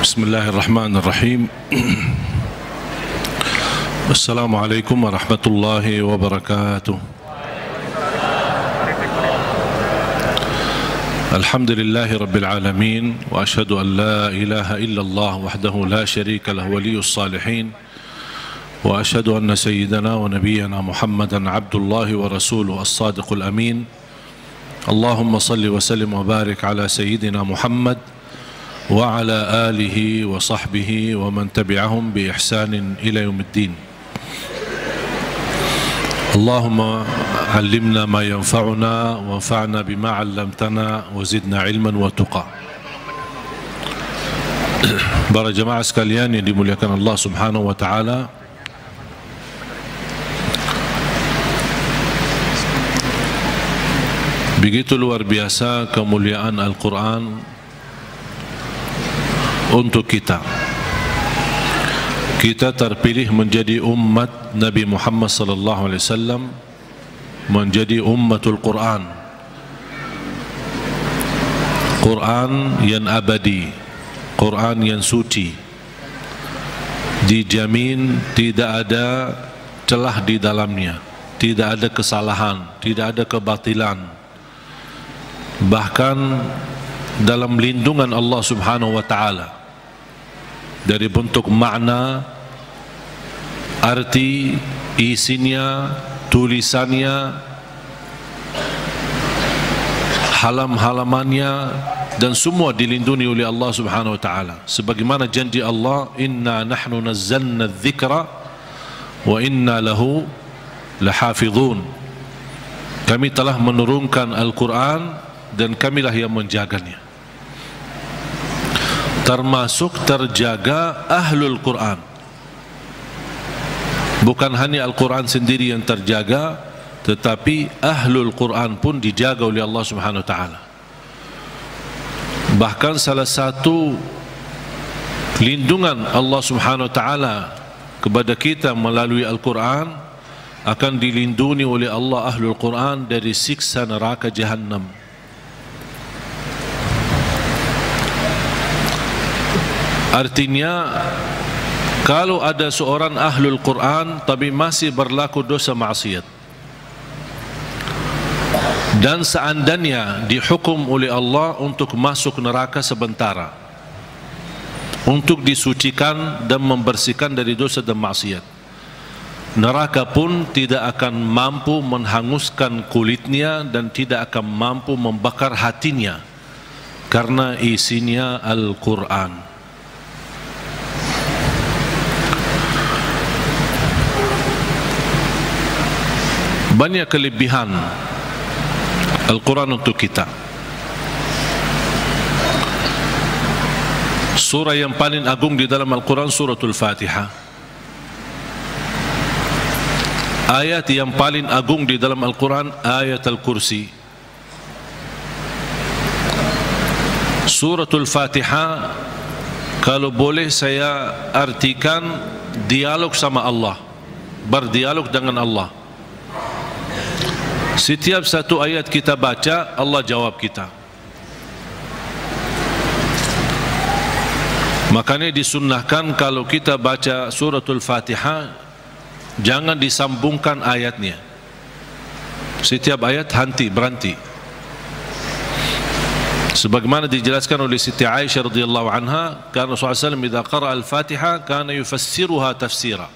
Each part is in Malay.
Bismillahirrahmanirrahim. Assalamualaikum warahmatullahi wabarakatuh. Alhamdulillahi rabbil alamin, wa ashhadu an la ilaha illallah wahdahu la syarika lahu waliyus salihin, wa ashhadu anna sayyidana wa nabiyyana Muhammadan abdullahi wa rasuluhu as-sadiqul amin. Allahumma salli wa sallim wa barik ala sayyidina Muhammad wa ala alihi wa sahbihi wa man tabi'ahum bi ihsanin ila yaumiddin. Allahumma allimna ma yanfa'una wa anfa'na bima 'allamtana wa zidna ilman wa tuqa. Para jemaah sekalian yang dimuliakan Allah Subhanahu wa taala, begitu luar biasa kemuliaan Al-Quran untuk kita. Kita terpilih menjadi umat Nabi Muhammad sallallahu alaihi wasallam, menjadi ummatul Quran. Quran yang abadi, Quran yang suci, dijamin tidak ada celah di dalamnya, tidak ada kesalahan, tidak ada kebatilan. Bahkan dalam lindungan Allah Subhanahu wa taala, dari bentuk makna, arti, isinya, tulisannya, halam-halamannya, dan semua dilindungi oleh Allah Subhanahu wa taala. Sebagaimana janji Allah, inna nahnu nazzalna dzikra wa inna lahu lahafizun. Kami telah menurunkan Al-Quran dan kamilah yang menjaganya. Termasuk terjaga ahlul Quran. Bukan hanya Al-Quran sendiri yang terjaga, tetapi ahlul Quran pun dijaga oleh Allah Subhanahu wa taala. Bahkan salah satu lindungan Allah Subhanahu wa taala kepada kita melalui Al-Quran, akan dilindungi oleh Allah ahlul Quran dari siksa neraka Jahannam. Artinya, kalau ada seorang ahlul Quran tapi masih berlaku dosa maksiat, dan seandainya dihukum oleh Allah untuk masuk neraka sementara, untuk disucikan dan membersihkan dari dosa dan maksiat, neraka pun tidak akan mampu menghanguskan kulitnya dan tidak akan mampu membakar hatinya, karena isinya Al-Quran. Banyak kelebihan Al-Quran untuk kita. Surah yang paling agung di dalam Al-Quran suratul Fatihah. Ayat yang paling agung di dalam Al-Quran ayat Al-Kursi. Suratul Fatihah, kalau boleh saya artikan dialog sama Allah, berdialog dengan Allah. Setiap satu ayat kita baca, Allah jawab kita. Makanya disunnahkan kalau kita baca suratul Fatihah, jangan disambungkan ayatnya. Setiap ayat berhenti. Sebagaimana dijelaskan oleh Siti Aisyah radhiyallahu anha, karena Rasulullah SAW idza qara'a al-Fatihah kana yufassiruha tafsira.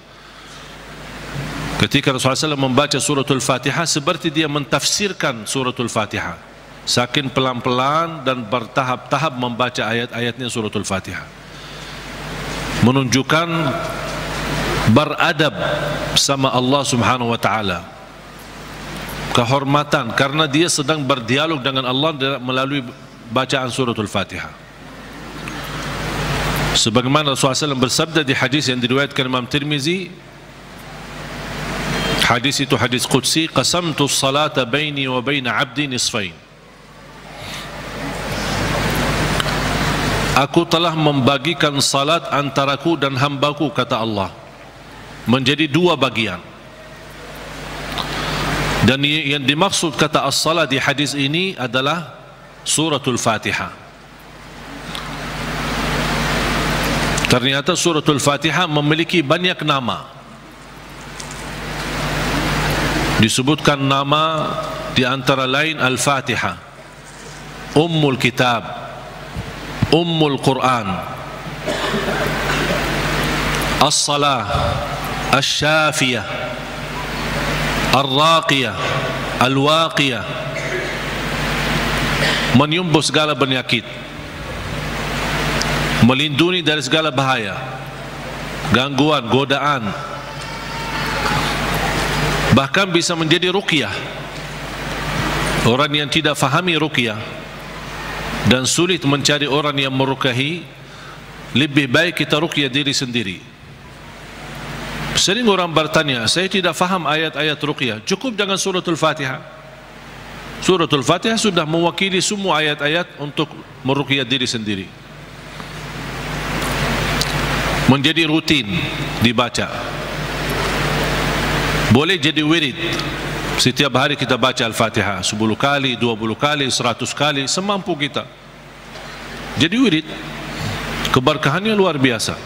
Ketika Rasulullah SAW membaca suratul Fatihah, seperti dia mentafsirkan suratul Fatihah, saking pelan-pelan dan bertahap-tahap membaca ayat-ayatnya suratul Fatihah, menunjukkan beradab sama Allah Subhanahu wa taala, kehormatan, karena dia sedang berdialog dengan Allah melalui bacaan suratul Fatihah. Sebagaimana Rasulullah SAW bersabda di hadis yang diriwayatkan Imam Tirmizi, hadis itu hadis qudsi, qasamtu salata baini wa baina abdi nisfain. Aku telah membagikan salat antaraku dan hambaku, kata Allah, menjadi dua bagian. Dan yang dimaksud kata as-salat di hadis ini adalah suratul Fatihah. Ternyata suratul Fatihah memiliki banyak nama. Disebutkan nama di antara lain Al-Fatihah, Ummul Kitab, Ummul Quran, As-Salah, Asy-Syafiyah, Ar-Raqiyah, Al-Waqiyah, menyembuh segala penyakit, melindungi dari segala bahaya, gangguan, godaan, bahkan bisa menjadi ruqyah. Orang yang tidak fahami ruqyah dan sulit mencari orang yang meruqyahi, lebih baik kita ruqyah diri sendiri. Sering orang bertanya, saya tidak faham ayat-ayat ruqyah, cukup dengan suratul Fatihah. Suratul Fatihah sudah mewakili semua ayat-ayat untuk meruqyah diri sendiri, menjadi rutin dibaca. Boleh jadi wirid, setiap hari kita baca Al-Fatihah 10 kali, 20 kali, 100 kali, semampu kita. Jadi wirid, keberkahannya luar biasa.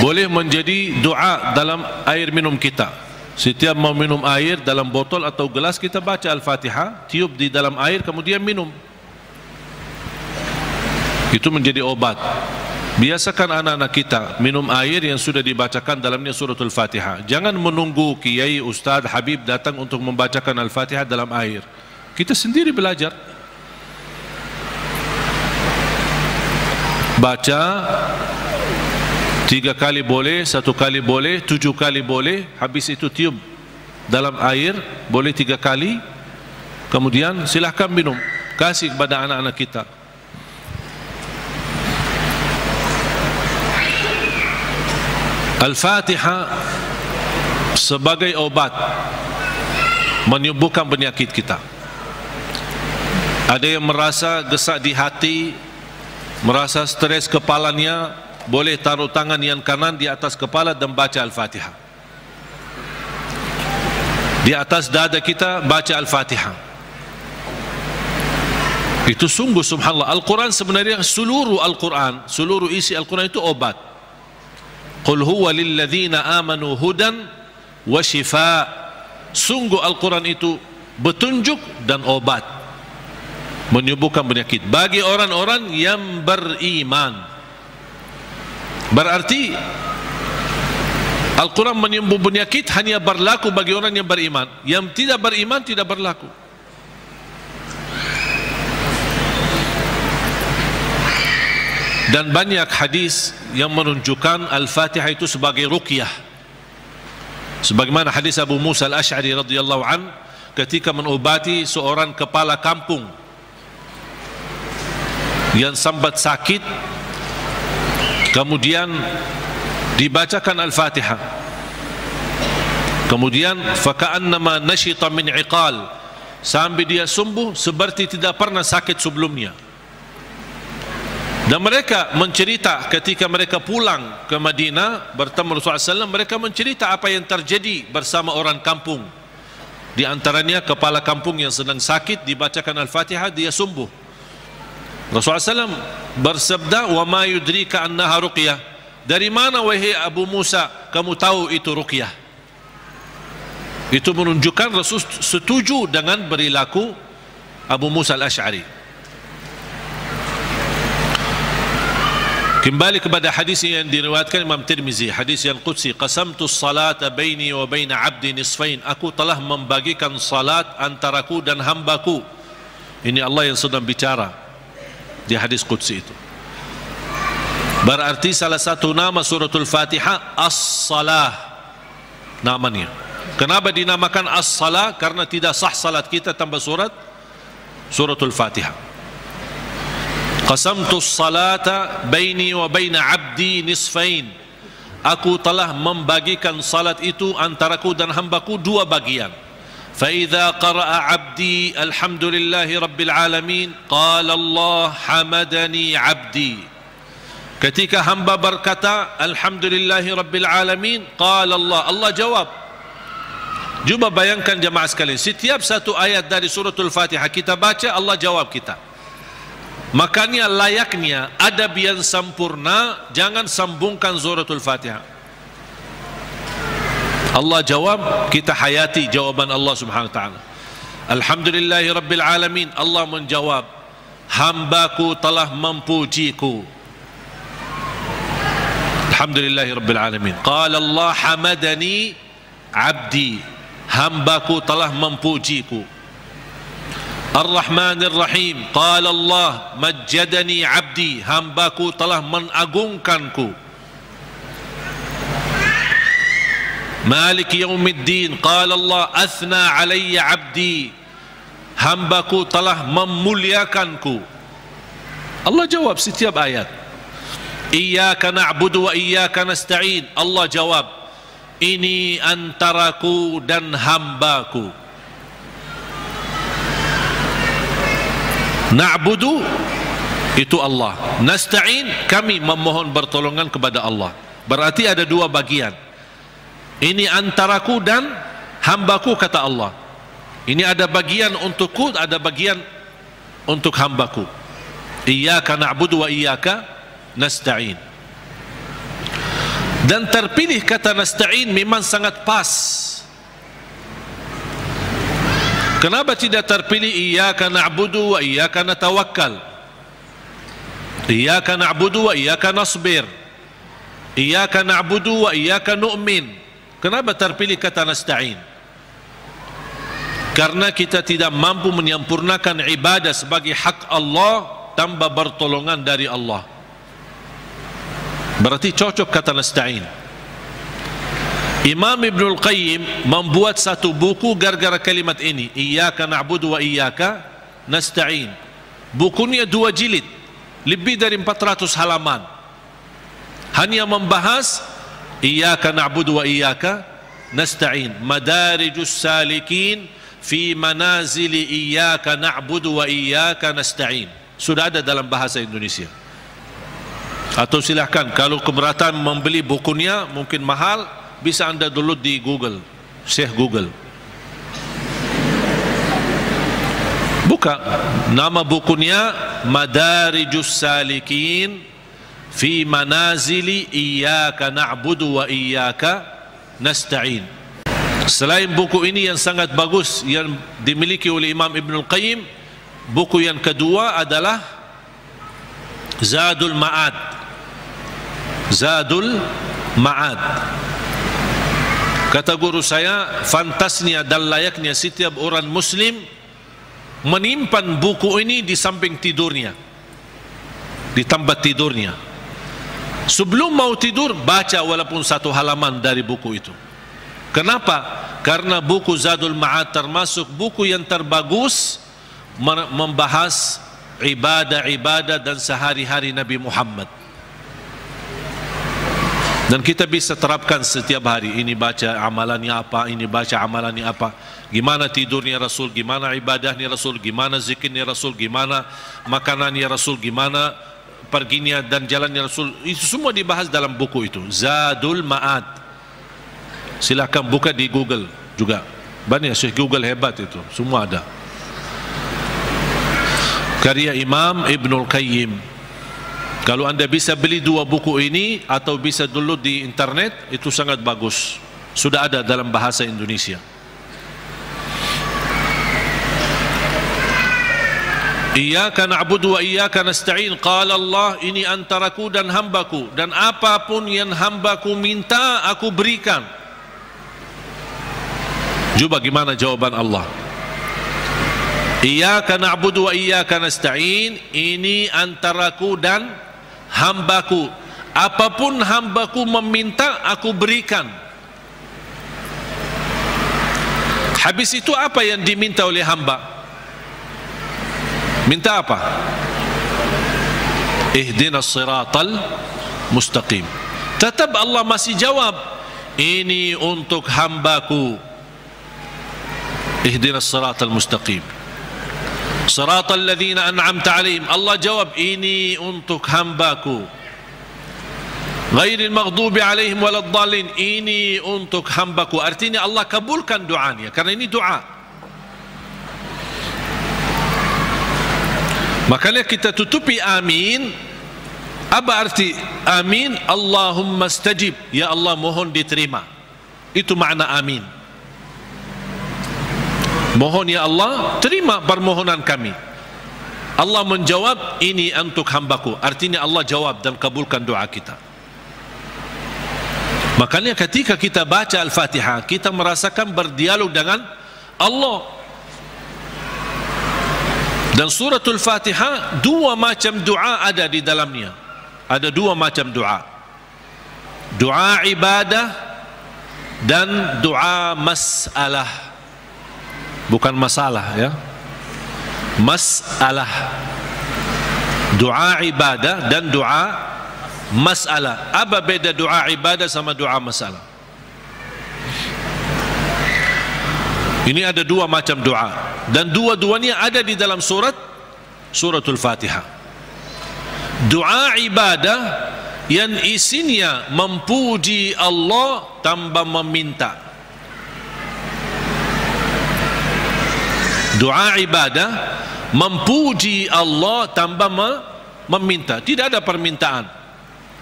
Boleh menjadi doa dalam air minum kita. Setiap mau minum air dalam botol atau gelas, kita baca Al-Fatihah, tiup di dalam air, kemudian minum. Itu menjadi obat. Biasakan anak-anak kita minum air yang sudah dibacakan dalamnya suratul Fatihah. Jangan menunggu kiai, ustaz, habib datang untuk membacakan Al-Fatihah dalam air. Kita sendiri belajar. Baca 3 kali boleh, 1 kali boleh, 7 kali boleh. Habis itu tiup dalam air, boleh 3 kali. Kemudian silahkan minum. Kasih kepada anak-anak kita. Al-Fatihah sebagai obat menyembuhkan penyakit kita. Ada yang merasa gesak di hati, merasa stres kepalanya, boleh taruh tangan yang kanan di atas kepala dan baca Al-Fatihah. Di atas dada kita baca Al-Fatihah. Itu sungguh subhanallah. Al-Quran sebenarnya seluruh Al-Quran, seluruh isi Al-Quran itu obat. Qul huwa lilladzina amanu hudan wa shifa. Sungguh Al-Quran itu petunjuk dan obat, menyembuhkan penyakit bagi orang-orang yang beriman. Berarti Al-Quran menyembuh penyakit hanya berlaku bagi orang yang beriman. Yang tidak beriman tidak berlaku. Dan banyak hadis yang menunjukkan Al-Fatihah itu sebagai ruqyah. Sebagaimana hadis Abu Musa Al-Asy'ari radhiyallahu an ketika mengobati seorang kepala kampung yang sambat sakit, kemudian dibacakan Al-Fatihah. Kemudian faka'annama nashita min iqal, sampai dia sembuh seperti tidak pernah sakit sebelumnya. Dan mereka mencerita ketika mereka pulang ke Madinah bertemu Rasulullah SAW, mereka mencerita apa yang terjadi bersama orang kampung. Di antaranya kepala kampung yang sedang sakit, dibacakan Al-Fatihah, dia sembuh. Rasulullah SAW bersabda, wa ma yudrika annaha ruqyah. Dari mana wahai Abu Musa kamu tahu itu ruqyah? Itu menunjukkan Rasul setuju dengan perilaku Abu Musa Al-Asy'ari. Kembali kepada hadis yang diriwayatkan Imam Tirmizi, hadis yang qudsi, qasamtu as-salata baini wa baina 'abdi nisfain. Aku telah membagikan salat antaraku dan hambaku. Ini Allah yang sedang bicara di hadis qudsi itu. Berarti salah satu nama suratul Fatihah As-Salah namanya. Kenapa dinamakan As-Salah? Karena tidak sah salat kita tanpa suratul Fatihah. Qasamtu as-salata baini wa baina 'abdi nisfain. Aku telah membagikan salat itu antaraku dan hambaku 2 bagian. Fa idza qara'a 'abdi alhamdulillahi rabbil alamin qala Allah hamadani 'abdi. Ketika hamba berkata alhamdulillahi rabbil alamin qala Allah, Allah jawab. Cuba bayangkan jemaah sekalian, setiap satu ayat dari suratul Fatihah kita baca, Allah jawab kita. Makanya layaknya adab yang sempurna, jangan sambungkan suratul Fatihah. Allah jawab, kita hayati jawaban Allah Subhanahu wa taala. Alhamdulillahi rabbil alamin. Allah menjawab, hambaku telah memujiku. Alhamdulillahi rabbil alamin. Qala Allah hamadani abdi, hambaku telah memujiku. Ar-Rahmanir Rahim. Qala Allah majjadani abdi, hambaku telah mengagungkanku. Malik Yaumiddin. Qala Allah athna alayya abdi, hambaku telah memuliakanku. Allah jawab setiap ayat. Iyyaka na'budu wa iyyaka nasta'in. Allah jawab, ini antaraku dan hambaku. Na'budu itu Allah, nasta'in kami memohon pertolongan kepada Allah. Berarti ada dua bagian. Ini antaraku dan hambaku, kata Allah. Ini ada bagian untukku, ada bagian untuk hambaku. Iyyaka na'budu wa iyyaka nasta'in. Dan terpilih kata nasta'in memang sangat pas. Kenapa tidak terpilih iyyaka na'budu wa iyyaka natawakkal? Iyyaka na'budu wa iyyaka nasbir. Iyyaka na'budu wa iyyaka nu'min. Kenapa terpilih kata nasta'in? Karena kita tidak mampu menyempurnakan ibadah sebagai hak Allah tanpa pertolongan dari Allah. Berarti cocok kata nasta'in. Imam Ibnul Qayyim membuat satu buku gara-gara kalimat ini, Iyyaka na'budu wa iyyaka nasta'in. Bukunya 2 jilid, lebih dari 400 halaman, hanya membahas Iyyaka na'budu wa iyyaka nasta'in. Madarijus salikin fi manazili iyyaka na'budu wa iyyaka nasta'in. Sudah ada dalam bahasa Indonesia. Atau silahkan, kalau keberatan membeli bukunya mungkin mahal, bisa anda download di Google, Syekh Google. Buka nama bukunya Madarijus Salikin fi Manazili Iyyaka Na'budu wa Iyyaka Nasta'in. Selain buku ini yang sangat bagus yang dimiliki oleh Imam Ibnul Qayyim, buku yang kedua adalah Zadul Ma'ad. Zadul Ma'ad. Kata guru saya, fantasnya dan layaknya setiap orang muslim menyimpan buku ini di samping tidurnya, di tempat tidurnya. Sebelum mau tidur, baca walaupun 1 halaman dari buku itu. Kenapa? Karena buku Zadul Ma'ad termasuk buku yang terbagus membahas ibadah-ibadah dan sehari-hari Nabi Muhammad. Dan kita bisa terapkan setiap hari. Ini baca amalannya apa, ini baca amalannya apa, gimana tidurnya Rasul, gimana ibadahnya Rasul, gimana zikirnya Rasul, gimana makanannya Rasul, gimana perginya dan jalannya Rasul. Itu semua dibahas dalam buku itu, Zadul Ma'ad. Silahkan buka di Google juga. Banyak Syekh Google hebat itu, semua ada. Karya Imam Ibnul Qayyim. Kalau anda bisa beli 2 buku ini atau bisa download di internet, itu sangat bagus. Sudah ada dalam bahasa Indonesia. Iyyaka na'budu wa iyyaka nasta'in. Qala Allah, ini antaraku dan hambaku, dan apapun yang hambaku minta aku berikan. Coba gimana jawaban Allah? Iyyaka na'budu wa iyyaka nasta'in. Ini antaraku dan hambaku, apapun hambaku meminta aku berikan. Habis itu apa yang diminta oleh hamba? Minta apa? Ihdinas siratal mustaqim. Tetap Allah masih jawab, ini untuk hambaku. Ihdinas siratal mustaqim, Siratal ladzina an'amta alaihim. Allah jawab, ini untuk hambaku. Ghairil maghdubi alaihim waladdallin. Ini untuk hambaku. Artinya Allah kabulkan doanya, karena ini doa. Makanya kita tutupi amin. Apa arti amin? Allahumma stajib, ya Allah mohon diterima. Itu makna amin. Mohon ya Allah, terima permohonan kami. Allah menjawab, ini untuk hambaku. Artinya Allah jawab dan kabulkan doa kita. Makanya ketika kita baca Al-Fatihah, kita merasakan berdialog dengan Allah. Dan suratul Fatihah, dua macam doa ada di dalamnya. Ada dua macam doa. Doa ibadah dan doa masalah. Bukan masalah ya. Masalah. Doa ibadah dan doa masalah. Apa beda doa ibadah sama doa masalah? Ini ada dua macam doa, dan dua-duanya ada di dalam suratul Fatihah. Doa ibadah yang isinya memuji Allah tanpa meminta. Doa ibadah memuji Allah tanpa meminta, tidak ada permintaan.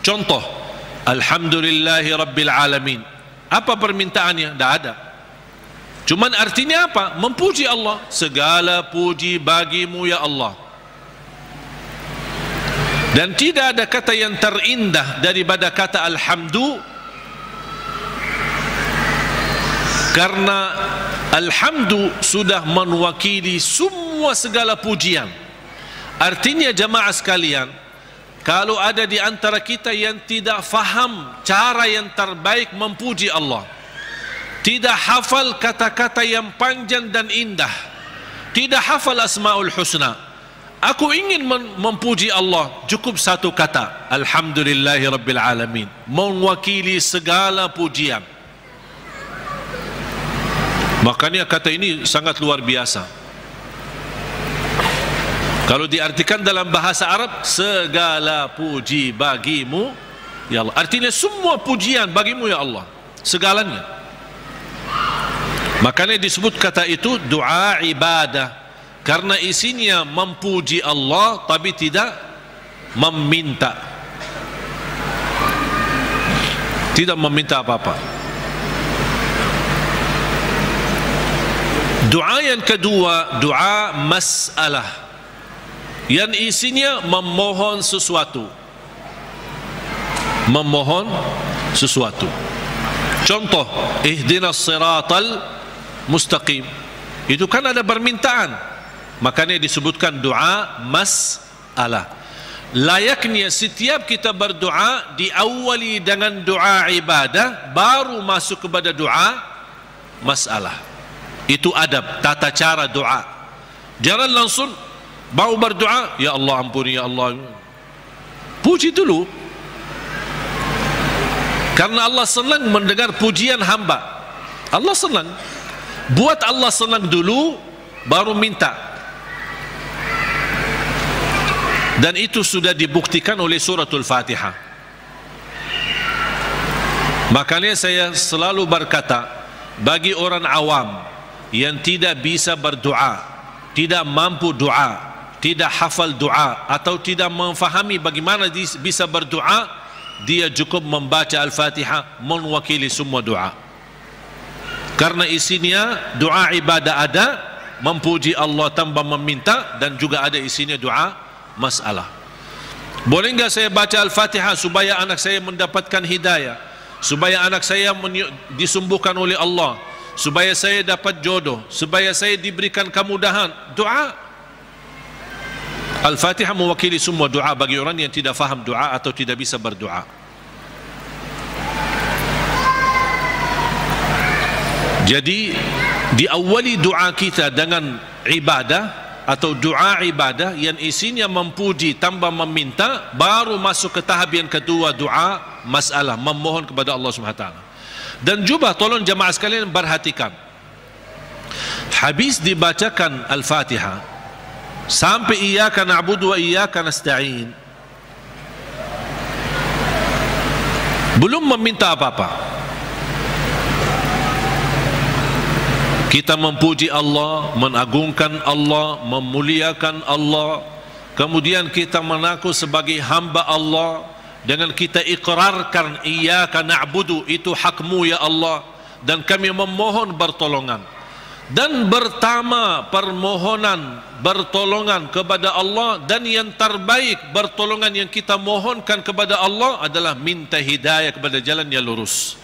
Contoh, Alhamdulillahi Rabbil Alamin. Apa permintaannya? Tidak ada. Cuman artinya apa? Memuji Allah. Segala puji bagimu ya Allah. Dan tidak ada kata yang terindah daripada kata Alhamdu. Karena Alhamdu sudah mewakili semua segala pujian. Artinya jamaah sekalian, kalau ada di antara kita yang tidak faham cara yang terbaik memuji Allah, tidak hafal kata-kata yang panjang dan indah, tidak hafal Asmaul Husna, aku ingin memuji Allah, cukup satu kata, Alhamdulillahi Rabbil Alamin, mewakili segala pujian. Makanya kata ini sangat luar biasa. Kalau diartikan dalam bahasa Arab, segala puji bagimu ya Allah, artinya semua pujian bagimu ya Allah, segalanya. Makanya disebut kata itu doa ibadah, karena isinya memuji Allah tapi tidak meminta, tidak meminta apa-apa. Doa yang kedua, doa masalah, yang isinya memohon sesuatu. Memohon sesuatu. Contoh, ihdinas siratal mustaqim. Itu kan ada permintaan. Makanya disebutkan doa masalah. Layaknya setiap kita berdoa diawali dengan doa ibadah, baru masuk kepada doa masalah. Itu adab, tata cara doa. Jangan langsung baru berdoa, ya Allah ampuni ya Allah. Puji dulu. Karena Allah senang mendengar pujian hamba. Allah senang. Buat Allah senang dulu, baru minta. Dan itu sudah dibuktikan oleh suratul Fatihah. Makanya saya selalu berkata, bagi orang awam yang tidak bisa berdoa, tidak mampu doa, tidak hafal doa, atau tidak memfahami bagaimana bisa berdoa, dia cukup membaca Al-Fatihah mewakili semua doa. Karena isinya doa ibadah ada, memuji Allah tanpa meminta, dan juga ada isinya doa masalah. Boleh enggak saya baca Al-Fatihah supaya anak saya mendapatkan hidayah, supaya anak saya disembuhkan oleh Allah, supaya saya dapat jodoh, supaya saya diberikan kemudahan? Doa. Al-Fatihah mewakili semua doa bagi orang yang tidak faham doa atau tidak bisa berdoa. Jadi diawali doa kita dengan ibadah atau doa ibadah yang isinya memuji tanpa meminta, baru masuk ke tahap yang kedua, doa masalah, memohon kepada Allah Subhanahu wa taala. Dan juga tolong jamaah sekalian perhatikan, habis dibacakan Al-Fatihah sampai iyyaka na'budu wa iyyaka nasta'in, belum meminta apa-apa. Kita memuji Allah, mengagungkan Allah, memuliakan Allah, kemudian kita mengaku sebagai hamba Allah, dengan kita ikrarkan iyyaka na'budu, itu hakmu ya Allah, dan kami memohon pertolongan. Dan pertama permohonan bertolongan kepada Allah, dan yang terbaik pertolongan yang kita mohonkan kepada Allah adalah minta hidayah kepada jalan yang lurus.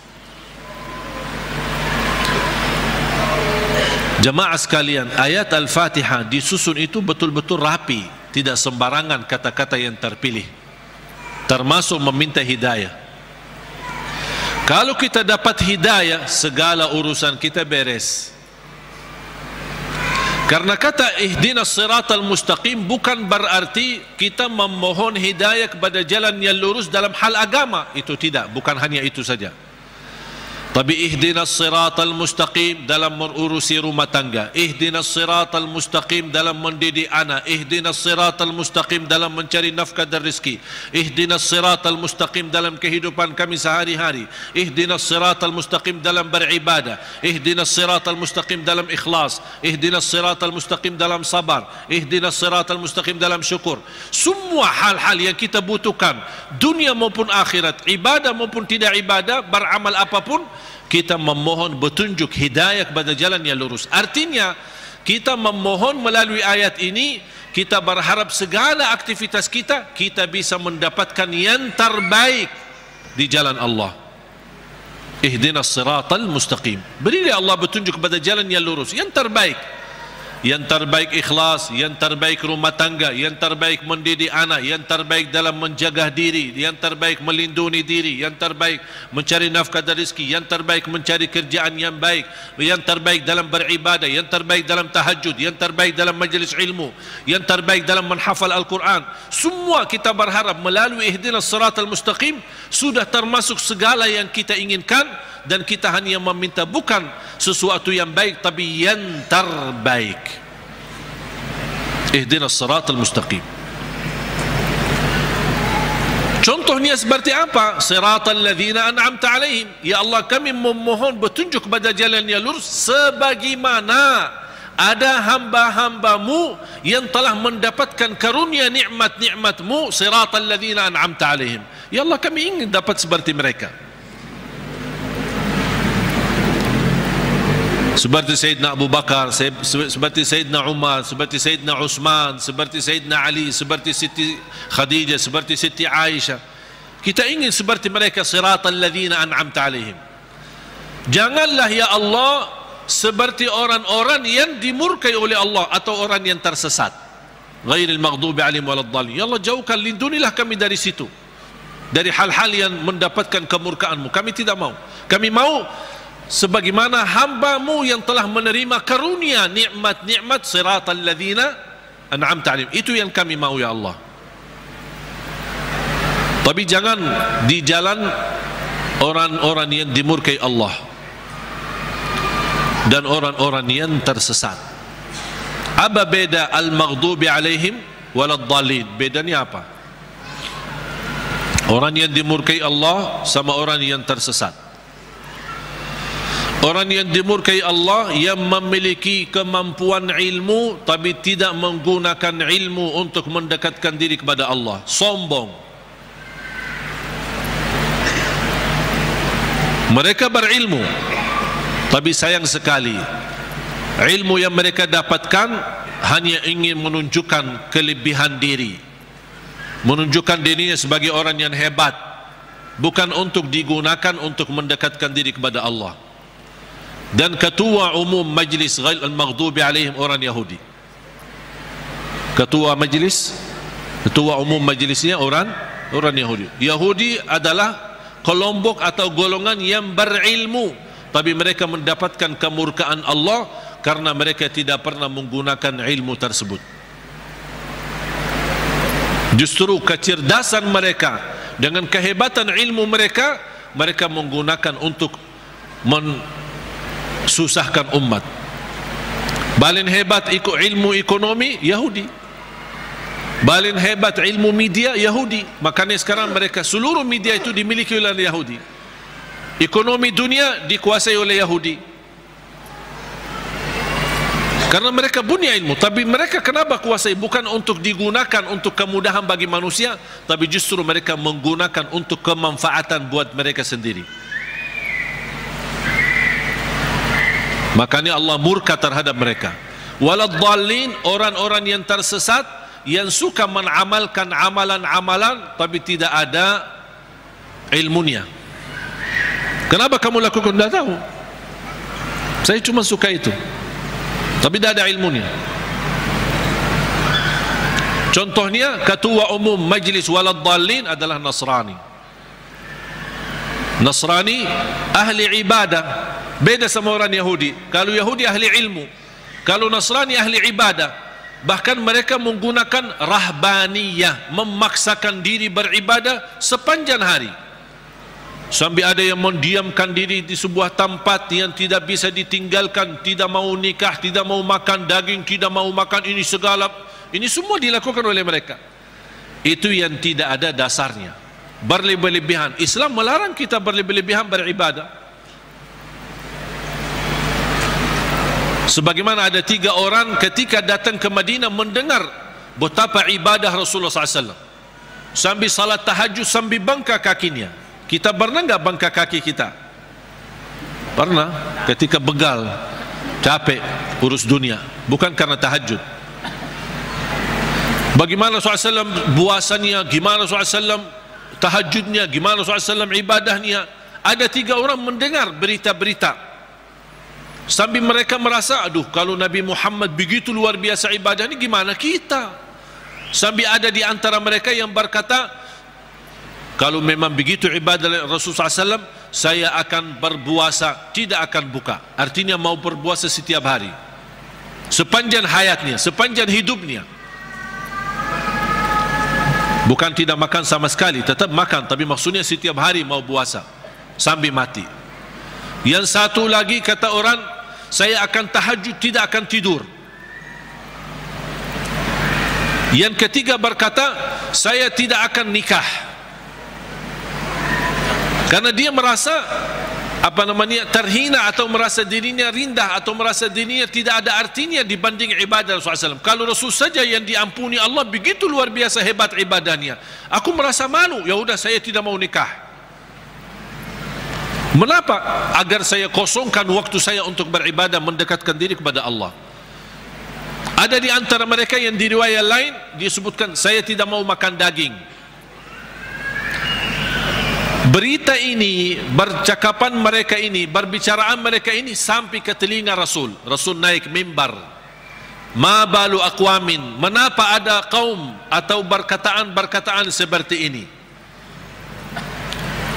Jemaah sekalian, ayat Al-Fatihah disusun itu betul-betul rapi, tidak sembarangan kata-kata yang terpilih, termasuk meminta hidayah. Kalau kita dapat hidayah, segala urusan kita beres. Karena kata ihdinas siratal mustaqim bukan berarti kita memohon hidayah kepada jalan yang lurus dalam hal agama. Itu tidak, bukan hanya itu saja. Tapi ihdinas siratal mustaqim dalam mengurusi rumah tangga, ihdinas siratal mustaqim dalam mendidik anak, ihdinas siratal mustaqim dalam mencari nafkah dan rezeki, ihdinas siratal mustaqim dalam kehidupan kami sehari-hari, ihdinas siratal mustaqim dalam beribadah, ihdinas siratal mustaqim dalam ikhlas, ihdinas siratal mustaqim dalam sabar, ihdinas siratal mustaqim dalam syukur. Semua hal-hal yang kita butuhkan, dunia maupun akhirat, ibadah maupun tidak ibadah, beramal apapun, kita memohon petunjuk hidayah kepada jalan yang lurus. Artinya kita memohon melalui ayat ini, kita berharap segala aktivitas kita bisa mendapatkan yang terbaik di jalan Allah. Ihdinas siratal mustaqim, berilah Allah petunjuk kepada jalan yang lurus, yang terbaik. Yang terbaik ikhlas, yang terbaik rumah tangga, yang terbaik mendidik anak, yang terbaik dalam menjaga diri, yang terbaik melindungi diri, yang terbaik mencari nafkah dan rezeki, yang terbaik mencari kerjaan yang baik, yang terbaik dalam beribadah, yang terbaik dalam tahajud, yang terbaik dalam majlis ilmu, yang terbaik dalam menghafal Al-Quran. Semua kita berharap melalui ihdinas siratal mustaqim sudah termasuk segala yang kita inginkan, dan kita hanya meminta bukan sesuatu yang baik tapi yang terbaik. Ihdinas siratal mustaqim. Contohnya seperti apa? Siratal ladzina an'amta alaihim. Ya Allah, kami memohon petunjuk kepada jalan yang lurus sebagaimana ada hamba-hambamu yang telah mendapatkan karunia nikmat-nikmatmu. Siratal ladzina an'amta alaihim. Ya Allah, kami ingin dapat seperti mereka. Seperti Sayyidina Abu Bakar, seperti Sayyidina Umar, seperti Sayyidina Utsman, seperti Sayyidina Ali, seperti Siti Khadijah, seperti Siti Aisyah. Kita ingin seperti mereka, siratal ladzina an'amta alaihim. Janganlah ya Allah seperti orang-orang yang dimurkai oleh Allah atau orang yang tersesat. Ghairil maghdubi alaihim waladdallin. Ya Allah, jauhkan, lindungilah kami dari situ, dari hal-hal yang mendapatkan kemurkaanmu. Kami tidak mau. Kami mau sebagaimana hamba-Mu yang telah menerima karunia nikmat-nikmat, siratal ladzina an'amta alaihim. Itu yang kami mau ya Allah. Tapi jangan di jalan orang-orang yang dimurkai Allah dan orang-orang yang tersesat. Apa beda al-maghdubi alaihim waladdallin? Bedanya apa? Orang yang dimurkai Allah sama orang yang tersesat. Orang yang dimurkai Allah yang memiliki kemampuan ilmu tapi tidak menggunakan ilmu untuk mendekatkan diri kepada Allah, sombong. Mereka berilmu tapi sayang sekali ilmu yang mereka dapatkan hanya ingin menunjukkan kelebihan diri, menunjukkan dirinya sebagai orang yang hebat, bukan untuk digunakan untuk mendekatkan diri kepada Allah. Dan ketua umum majlis al-maghdubi alaihim orang Yahudi. Ketua umum majlisnya orang Yahudi. Yahudi adalah kelompok atau golongan yang berilmu, tapi mereka mendapatkan kemurkaan Allah karena mereka tidak pernah menggunakan ilmu tersebut. Justru kecerdasan mereka dengan kehebatan ilmu mereka, mereka menggunakan untuk susahkan umat. Paling hebat ilmu ekonomi Yahudi, paling hebat ilmu media Yahudi. Makanya sekarang mereka seluruh media itu dimiliki oleh Yahudi. Ekonomi dunia dikuasai oleh Yahudi. Karena mereka punya ilmu, tapi mereka kenapa kuasai? Bukan untuk digunakan untuk kemudahan bagi manusia, tapi justru mereka menggunakan untuk kemanfaatan buat mereka sendiri. Makanya Allah murka terhadap mereka. Waladhdallin, orang-orang yang tersesat, yang suka mengamalkan amalan-amalan tapi tidak ada ilmunya. Kenapa kamu lakukan? Tidak tahu. Saya cuma suka itu, tapi tidak ada ilmunya. Contohnya, ketua umum majlis Waladhdallin adalah Nasrani. Nasrani ahli ibadah, beda sama orang Yahudi. Kalau Yahudi ahli ilmu, kalau Nasrani ahli ibadah. Bahkan mereka menggunakan rahbaniyah, memaksakan diri beribadah sepanjang hari. Sampai ada yang mendiamkan diri di sebuah tempat yang tidak bisa ditinggalkan, tidak mau nikah, tidak mau makan daging, tidak mau makan ini segala. Ini semua dilakukan oleh mereka. Itu yang tidak ada dasarnya, berlebih-lebihan. Islam melarang kita berlebih-lebihan beribadah. Sebagaimana ada 3 orang ketika datang ke Madinah mendengar betapa ibadah Rasulullah SAW, sambil salat tahajud, sambil bangka kakinya. Kita pernah enggak bangka kaki kita? Pernah, ketika begal, capek urus dunia, bukan karena tahajud. Bagaimana SAW puasanya, gimana SAW tahajudnya, gimana SAW ibadahnya. Ada 3 orang mendengar berita-berita, sambil mereka merasa, aduh, kalau Nabi Muhammad begitu luar biasa ibadahnya, gimana kita? Sambil ada di antara mereka yang berkata, kalau memang begitu ibadah Rasulullah SAW, saya akan berpuasa, tidak akan buka. Artinya mau berpuasa setiap hari, sepanjang hayatnya, sepanjang hidupnya. Bukan tidak makan sama sekali, tetap makan, tapi maksudnya setiap hari mau puasa sampai mati. Yang satu lagi kata orang, saya akan tahajud, tidak akan tidur. Yang ketiga berkata, saya tidak akan nikah. Karena dia merasa terhina, atau merasa dirinya rendah, atau merasa dirinya tidak ada artinya dibanding ibadah Rasulullah SAW. Kalau Rasul saja yang diampuni Allah begitu luar biasa hebat ibadahnya, aku merasa malu, ya udah saya tidak mau nikah. Mengapa? Agar saya kosongkan waktu saya untuk beribadah, mendekatkan diri kepada Allah. Ada di antara mereka yang di riwayat lain disebutkan, saya tidak mau makan daging. Berita ini, percakapan mereka ini, berbicaraan mereka ini sampai ke telinga Rasul. Rasul naik mimbar. Ma balu aqwamin, menapa ada kaum atau berkataan seperti ini?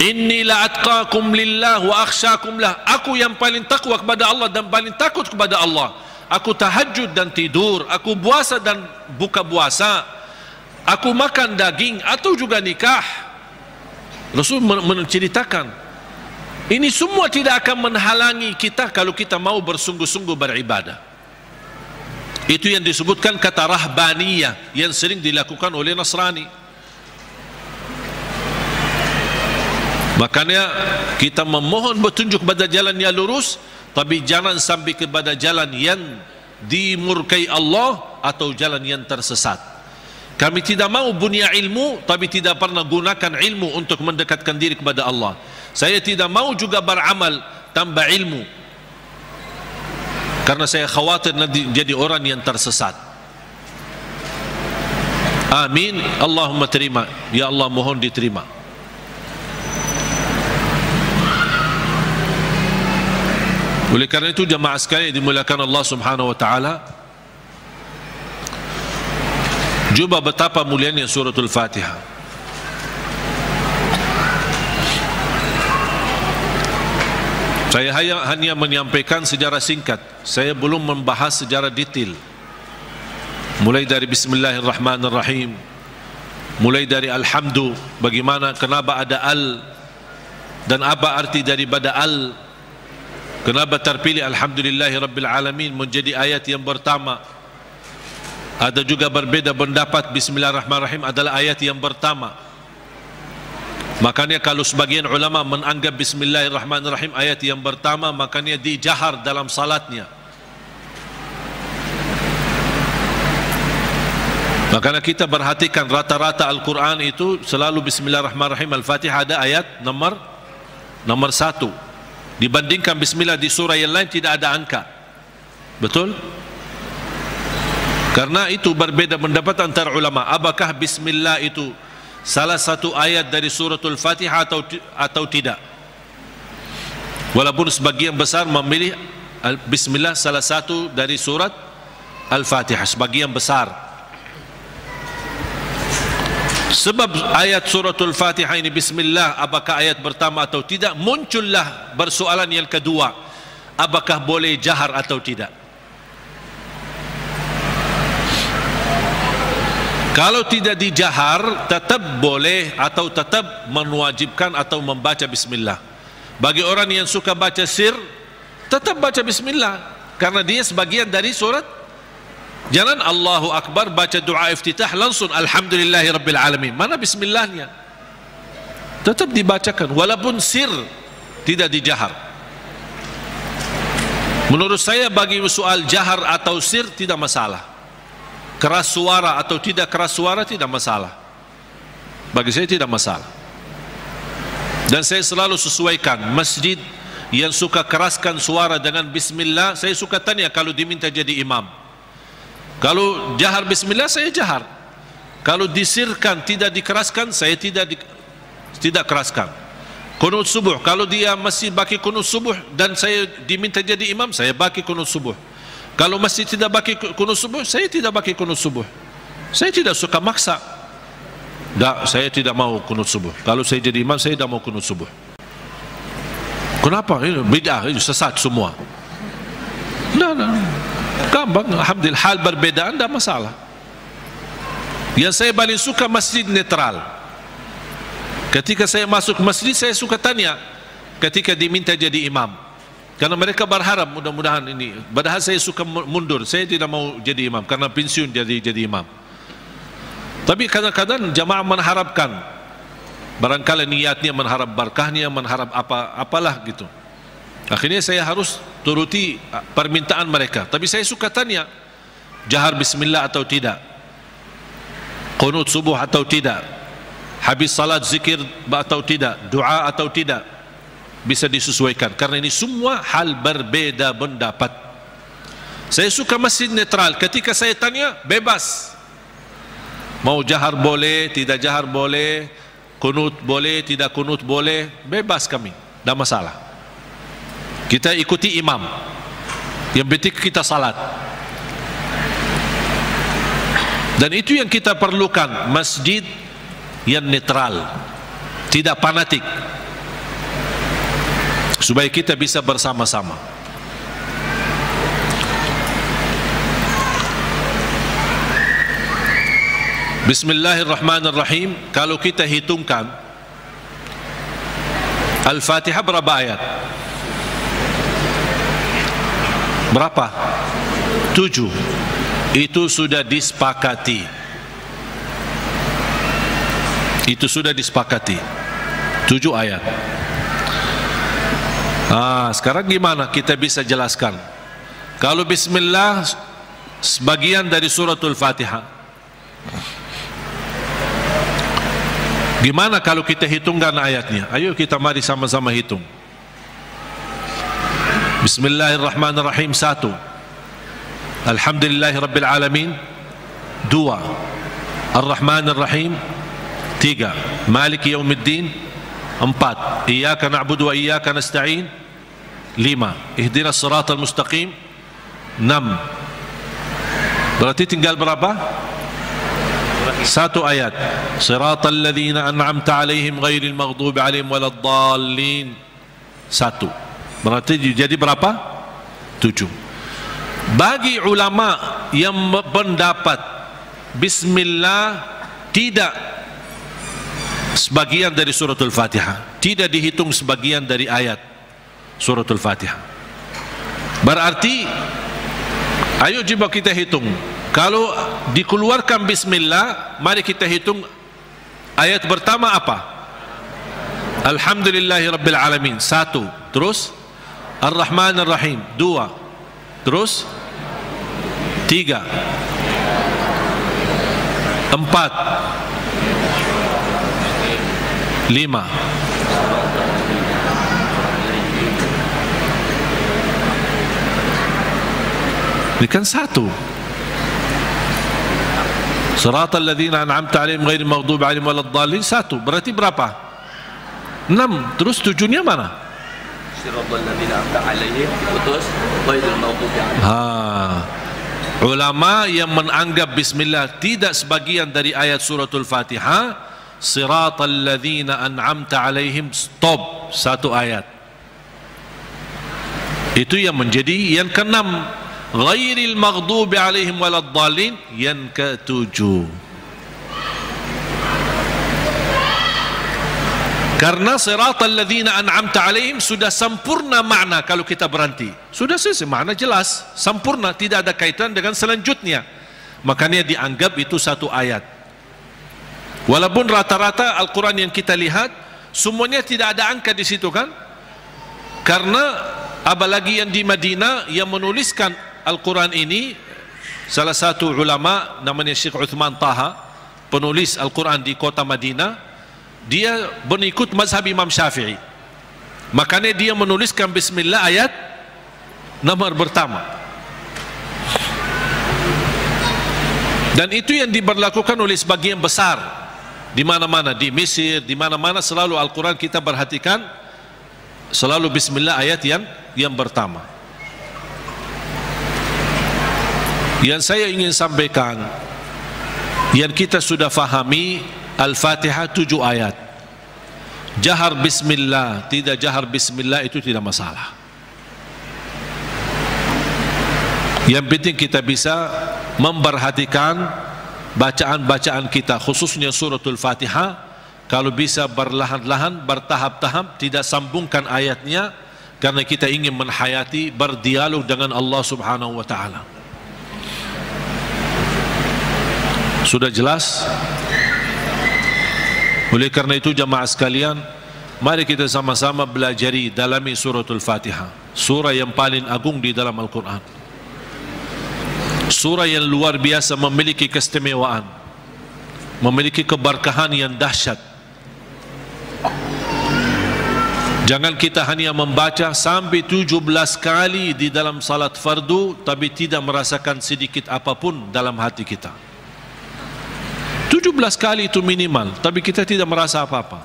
Inni la atqakum lillah wa akhsyakum lah. Aku yang paling takwa kepada Allah dan paling takut kepada Allah. Aku tahajud dan tidur, aku puasa dan buka puasa, aku makan daging atau juga nikah. Rasul menceritakan ini semua tidak akan menghalangi kita kalau kita mau bersungguh-sungguh beribadah. Itu yang disebutkan kata rahbaniyah yang sering dilakukan oleh Nasrani. Makanya kita memohon petunjuk pada jalan yang lurus, tapi jangan sampai kepada jalan yang dimurkai Allah atau jalan yang tersesat. Kami tidak mau punya ilmu tapi tidak pernah gunakan ilmu untuk mendekatkan diri kepada Allah. Saya tidak mau juga beramal tanpa ilmu, karena saya khawatir nanti jadi orang yang tersesat. Amin. Allahumma terima. Ya Allah, mohon diterima. Oleh karena itu jemaah sekalian dimuliakan Allah Subhanahu wa taala, coba betapa mulianya suratul Fatihah. Saya hanya menyampaikan sejarah singkat. Saya belum membahas sejarah detail. Mulai dari Bismillahirrahmanirrahim, mulai dari Alhamdu, bagaimana, kenapa ada al dan apa arti daripada al, kenapa terpilih Alhamdulillahirrabbilalamin menjadi ayat yang pertama. Ada juga berbeda pendapat Bismillahirrahmanirrahim adalah ayat yang pertama. Makanya kalau sebagian ulama menganggap Bismillahirrahmanirrahim ayat yang pertama, makanya dijahar dalam salatnya. Makanya kita perhatikan rata-rata Al-Quran itu selalu Bismillahirrahmanirrahim. Al-Fatihah ada ayat nomor 1. Dibandingkan Bismillah di surah yang lain tidak ada angka. Betul? Karena itu berbeda pendapat antara ulama. Apakah Bismillah itu salah satu ayat dari suratul Fatihah atau tidak? Walaupun sebagian besar memilih Bismillah salah satu dari surat Al-Fatihah, sebagian besar. Sebab ayat suratul Fatihah ini Bismillah, apakah ayat pertama atau tidak, muncullah persoalan yang kedua, apakah boleh jahar atau tidak. Kalau tidak dijahar, tetap boleh atau tetap mewajibkan atau membaca Bismillah. Bagi orang yang suka baca sir, tetap baca Bismillah, karena dia sebagian dari surat. Jangan Allahu Akbar baca doa iftitah langsung Alhamdulillahi Rabbil Alamin. Mana Bismillahnya? Tetap dibacakan walaupun sir, tidak dijahar. Menurut saya bagi soal jahar atau sir tidak masalah. Keras suara atau tidak keras suara tidak masalah. Bagi saya tidak masalah. Dan saya selalu sesuaikan. Masjid yang suka keraskan suara dengan Bismillah, saya suka tanya kalau diminta jadi imam. Kalau jahar Bismillah, saya jahar. Kalau disirkan, tidak dikeraskan, saya tidak keraskan. Kunut subuh, kalau dia masih baki kunut subuh dan saya diminta jadi imam, saya baki kunut subuh. Kalau masih tidak baki kunut subuh, saya tidak baki kunut subuh. Saya tidak suka maksa. Tak, saya tidak mau kunut subuh. Kalau saya jadi imam, saya tidak mau kunut subuh. Kenapa? Ini bid'ah, ini sesat semua. Gampang, alhamdulillah, hal berbedaan tidak masalah. Yang saya paling suka masjid netral. Ketika saya masuk masjid, saya suka tanya ketika diminta jadi imam, karena mereka berharap mudah-mudahan ini. Padahal saya suka mundur, saya tidak mau jadi imam karena pensiun jadi imam. Tapi kadang-kadang jamaah mengharapkan, barangkali niatnya mengharap berkahnya, mengharap apalah gitu. Akhirnya saya harus turuti permintaan mereka. Tapi saya suka tanya, jahar Bismillah atau tidak, qunut subuh atau tidak, habis salat zikir atau tidak, doa atau tidak, bisa disesuaikan. Karena ini semua hal berbeda pendapat. Saya suka masjid netral. Ketika saya tanya, bebas. Mau jahar boleh, tidak jahar boleh, qunut boleh, tidak qunut boleh, bebas kami, tidak masalah. Kita ikuti imam, yang penting kita salat. Dan itu yang kita perlukan, masjid yang netral, tidak fanatik, supaya kita bisa bersama-sama. Bismillahirrahmanirrahim. Kalau kita hitungkan Al-Fatihah berapa ayat? Berapa? 7. Itu sudah disepakati. Itu sudah disepakati. 7 ayat. Sekarang gimana kita bisa jelaskan? Kalau Bismillah sebagian dari suratul Fatihah, gimana kalau kita hitungkan ayatnya? Ayo kita mari sama-sama hitung. Bismillahirrahmanirrahim 1, Alhamdulillahi Rabbil Alamin 2, Ar-Rahmanir-Rahim 3, Maliki Yawmiddin 4, Iyyaka na'budu wa iyyaka nasta'in 5, Ihdinas siratal mustaqim 6. Berarti tinggal berapa? 1 ayat. Siratal ladzina an'amta 'alaihim ghairil maghdubi 'alaihim waladdallin. 1. Berarti jadi berapa? 7. Bagi ulama yang pendapat Bismillah tidak sebagian dari suratul Fatihah, tidak dihitung sebagian dari ayat suratul Fatihah, berarti ayo coba kita hitung. Kalau dikeluarkan Bismillah, mari kita hitung ayat pertama apa? Alhamdulillahi Rabbil Alamin 1, terus Ar-Rahmanir-Rahim 2, terus 3, 4, 5. Ini kan 1. Siratal ladzina an'amta 'alaihim ghairil maghdubi 'alaihim waladdallin, 1. Berarti berapa? 6. Terus 7-nya mana? Siratal ladzina an'amta 'alaihim putus ghairil maghdubi 'alaihim. Ulama yang menganggap bismillah tidak sebagian dari ayat suratul Fatihah, siratal ladzina an'amta 'alaihim, stop, 1 ayat. Itu yang menjadi yang ke-6. Ghairil maghdubi 'alaihim waladdallin yang ke-7. Karena siratal ladzina an'amta 'alaihim sudah sempurna makna kalau kita berhenti. Sudah selesai, makna jelas, sempurna, tidak ada kaitan dengan selanjutnya. Makanya dianggap itu 1 ayat. Walaupun rata-rata Al-Quran yang kita lihat semuanya tidak ada angka di situ kan? Karena apalagi yang di Madinah yang menuliskan Al-Quran ini, salah satu ulama namanya Syekh Uthman Taha, penulis Al-Quran di kota Madinah, dia mengikut mazhab Imam Syafi'i. Makanya dia menuliskan bismillah ayat nomor pertama. Dan itu yang diberlakukan oleh sebagian besar di mana-mana, di Mesir, di mana-mana selalu Al-Quran kita perhatikan selalu bismillah ayat yang pertama. Yang saya ingin sampaikan, yang kita sudah fahami, Al-Fatihah 7 ayat. Jahar bismillah, tidak jahar bismillah itu tidak masalah. Yang penting kita bisa memperhatikan bacaan-bacaan kita, khususnya suratul Fatihah. Kalau bisa berlahan-lahan, bertahap-tahap, tidak sambungkan ayatnya, karena kita ingin menhayati, berdialog dengan Allah Subhanahu wa ta'ala. Sudah jelas? Oleh karena itu jamaah sekalian, mari kita sama-sama belajari dalami suratul Fatihah, surah yang paling agung di dalam Al-Quran, surah yang luar biasa, memiliki keistimewaan, memiliki keberkahan yang dahsyat. Jangan kita hanya membaca sampai 17 kali di dalam salat fardu tapi tidak merasakan sedikit apapun dalam hati kita. 17 kali itu minimal, tapi kita tidak merasa apa-apa,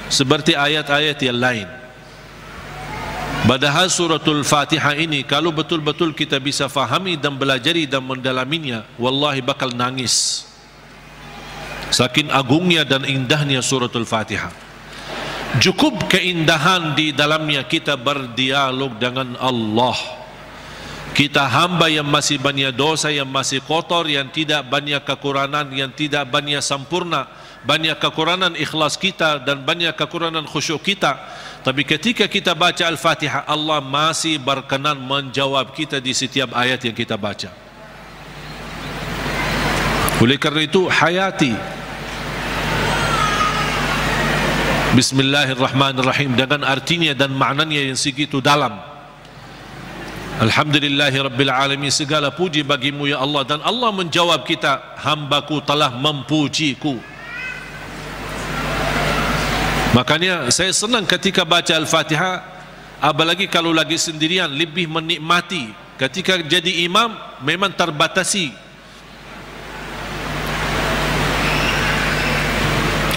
seperti ayat-ayat yang lain. Padahal suratul Fatihah ini kalau betul-betul kita bisa fahami dan belajari dan mendalaminya, wallahi bakal nangis saking agungnya dan indahnya suratul Fatihah. Cukup keindahan di dalamnya kita berdialog dengan Allah. Kita hamba yang masih banyak dosa, yang masih kotor, yang tidak banyak kekurangan, yang tidak banyak sempurna, banyak kekurangan ikhlas kita dan banyak kekurangan khusyuk kita. Tapi ketika kita baca Al-Fatihah, Allah masih berkenan menjawab kita di setiap ayat yang kita baca. Oleh karena itu hayati Bismillahirrahmanirrahim dengan artinya dan maknanya yang segitu dalam. Alhamdulillahi Rabbil Alamin, segala puji bagimu ya Allah. Dan Allah menjawab kita, hambaku telah mempujiku. Makanya saya senang ketika baca Al-Fatihah, apalagi kalau lagi sendirian, lebih menikmati. Ketika jadi imam memang terbatasi.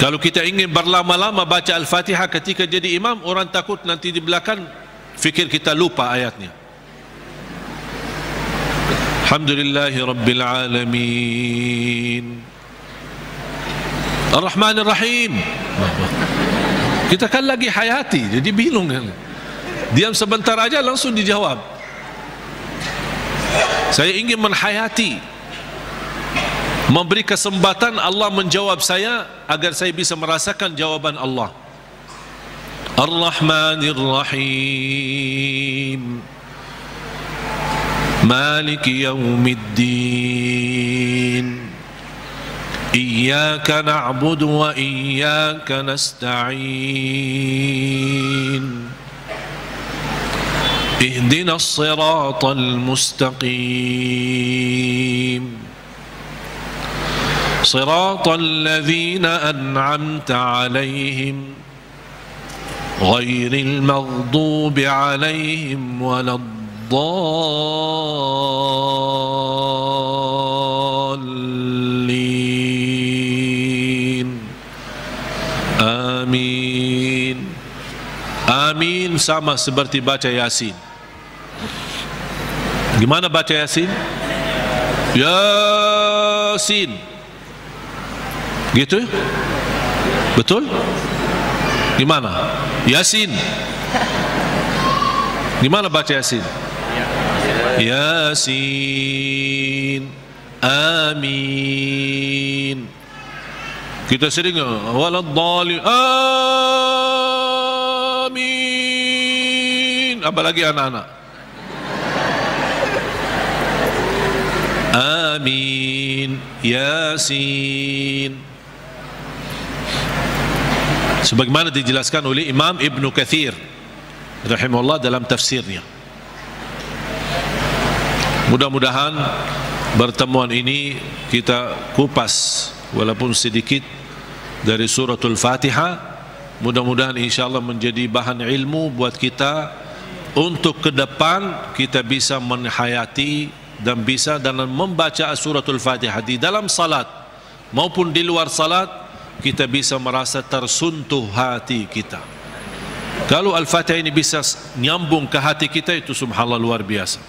Kalau kita ingin berlama-lama baca Al-Fatihah ketika jadi imam, orang takut nanti di belakang fikir kita lupa ayatnya. Alhamdulillahi Rabbil Alamin, Ar-Rahmanir Rahim. Kita kan lagi hayati, jadi bingung kan. Diam sebentar aja langsung dijawab. Saya ingin menhayati, memberi kesempatan Allah menjawab saya agar saya bisa merasakan jawaban Allah. Ar-Rahmanir Rahim, Maliki Yawmiddin, Iyyaka na'budu wa iyyaka nasta'in, Ihdinas siratal mustaqim, Siratal ladzina an'amta 'alaihim ghairil maghdubi 'alaihim waladdallin. Amin. Amin sama seperti baca Yasin. Gimana baca Yasin? Yasin. Gitu ya? Betul? Gimana? Yasin. Gimana baca Yasin? Yasin. Amin. Kita sering waladdallin. Amin. Apalagi anak-anak. Amin. Yasin. Sebagaimana dijelaskan oleh Imam Ibn Kathir rahimahullah dalam tafsirnya. Mudah-mudahan pertemuan ini kita kupas walaupun sedikit dari suratul Fatihah. Mudah-mudahan insyaAllah menjadi bahan ilmu buat kita untuk ke depan kita bisa menghayati dan bisa dalam membaca suratul Fatihah di dalam salat maupun di luar salat, kita bisa merasa tersuntuh hati kita. Kalau Al-Fatihah ini bisa nyambung ke hati kita, itu subhanallah luar biasa.